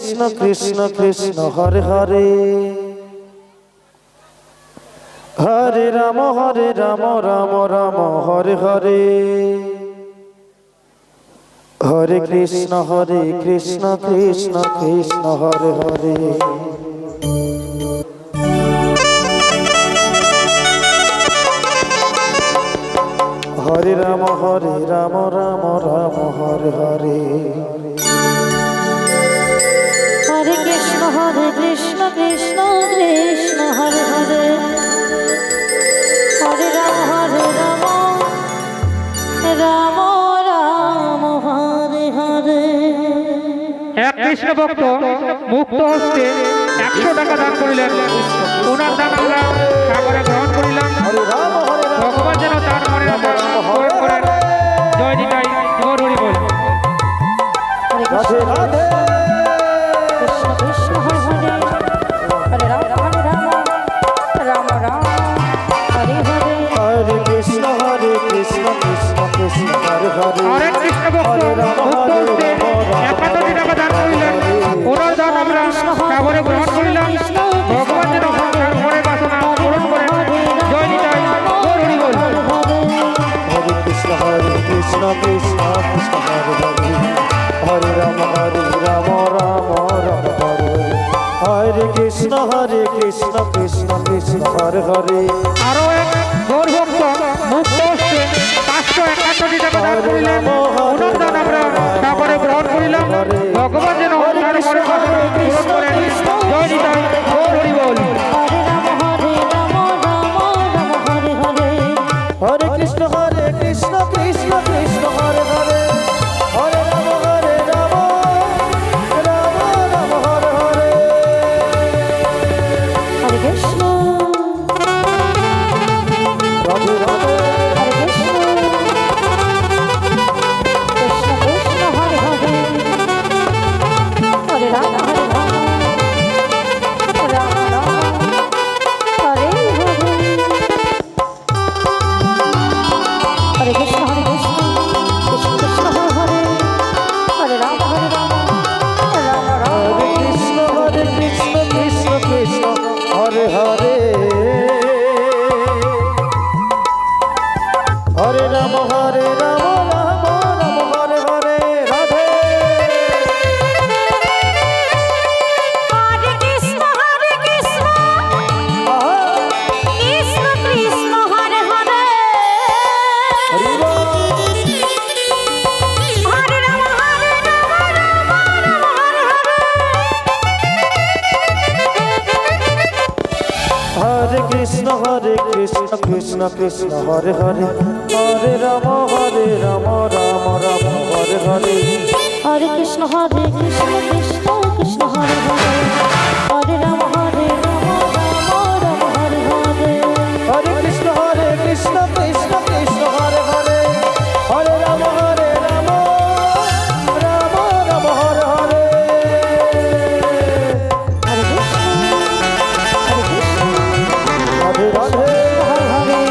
কৃষ্ণ কৃষ্ণ কৃষ্ণ হরে হরে হরে রাম রাম রাম হরে হরে হরে কৃষ্ণ কৃষ্ণ কৃষ্ণ হরে হরে হরে রাম রাম রাম হরে হরে হরে কৃষ্ণ কৃষ্ণ কৃষ্ণ হরে হরে হরে রাম রাম রাম হরে হরে। এক কৃষ্ণ ভক্ত মুক্ত হস্তে 100 টাকা দান করিলেন। ওনার দান আমরা সাগরে গ্রহণ করিলাম। ভগবান যেন তার মনের আশা পূরণ করেন। জয় নিতাই গৌর হরি বল। রাধে রাধে কৃষ্ণ কৃষ্ণ হরে হরে হরে রাম রাম রাম হরে হরে হরে কৃষ্ণ কৃষ্ণ কৃষ্ণ হরে হরে আরেক কৃষ্ণ ভক্ত মুক্ত হস্তে 71 টাকা দান করিলেন। ওনার দান আমরা সাগরে গ্রহণ করিলাম। ভগবান যেন তার মনের বাসনা পূরণ করেন। জয় নিতাই গৌর হরি বল। হরে কৃষ্ণ কৃষ্ণ কৃষ্ণ হরে হরে হরে রাম রাম রাম হরে হরে কৃষ্ণ কৃষ্ণ কৃষ্ণ হরে হরে আরো এক গৌর ভক্ত মুক্ত হস্তে 571 টাকা দান করিলেন। ওনার দান আমরা সাগরে গ্রহণ করিলাম। ভগবান যেন তার মনের বাসনা পূরণ করেন। জয় নিতাই গৌর হরি বল। হরে রাম রাম হরে হরে হরে কৃষ্ণ কৃষ্ণ কৃষ্ণ হরে হরে হরে রাম রাম রাম হরে হরে হরে কৃষ্ণ রাধে রাধে হরে কৃষ্ণ কৃষ্ণ কৃষ্ণ হরে হরে হরে রাম রাম রাম হরে হরে হরে কৃষ্ণ কৃষ্ণ কৃষ্ণ হরে হরে হরে রাম রাম রাম হরে কৃষ্ণ কৃষ্ণ হরে হরে হরে রাম রাম হরে হরে রাধে হরে কৃষ্ণ কৃষ্ণ কৃষ্ণ হরে হরে হরি বল হরে রাম রাম হরে হরে কৃষ্ণ কৃষ্ণ কৃষ্ণ হরে হরে হরে রাম রাম রাম হরে হরে হরে কৃষ্ণ কৃষ্ণ কৃষ্ণ হরে হরে হরে রাম রাম হরে হরে হরে কৃষ্ণ কৃষ্ণ কৃষ্ণ হরে হরে হরে রাম রাম রাম হরে হরে হরে কৃষ্ণ রাধে রাধে হরে হরে হরে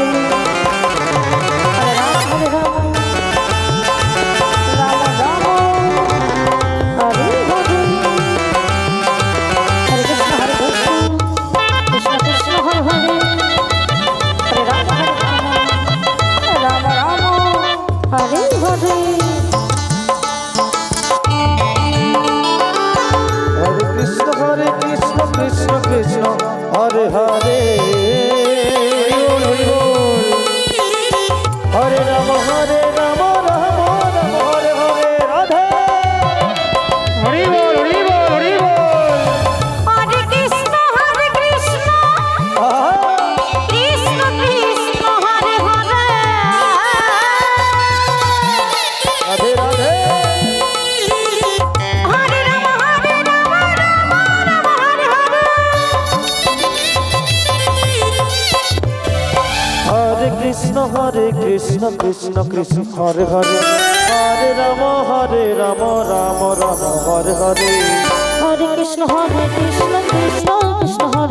রাম রাম রাম হরে হরে হরে কৃষ্ণ কৃষ্ণ কৃষ্ণ হরে হরে হরে রাম রাম হরে হরে হরে কৃষ্ণ কৃষ্ণ কৃষ্ণ হরে হরে হরে রাম রাম হরে হরে রাধে হরি বল হরি বল হরি বল। হরে কৃষ্ণ কৃষ্ণ কৃষ্ণ হরে হরে রাধে রাধে হরে রাম রাম হরে হরে হরে কৃষ্ণ কৃষ্ণ কৃষ্ণ হরে হরে হরে রাম রাম রাম হরে হরে হরে কৃষ্ণ কৃষ্ণ কৃষ্ণ হরে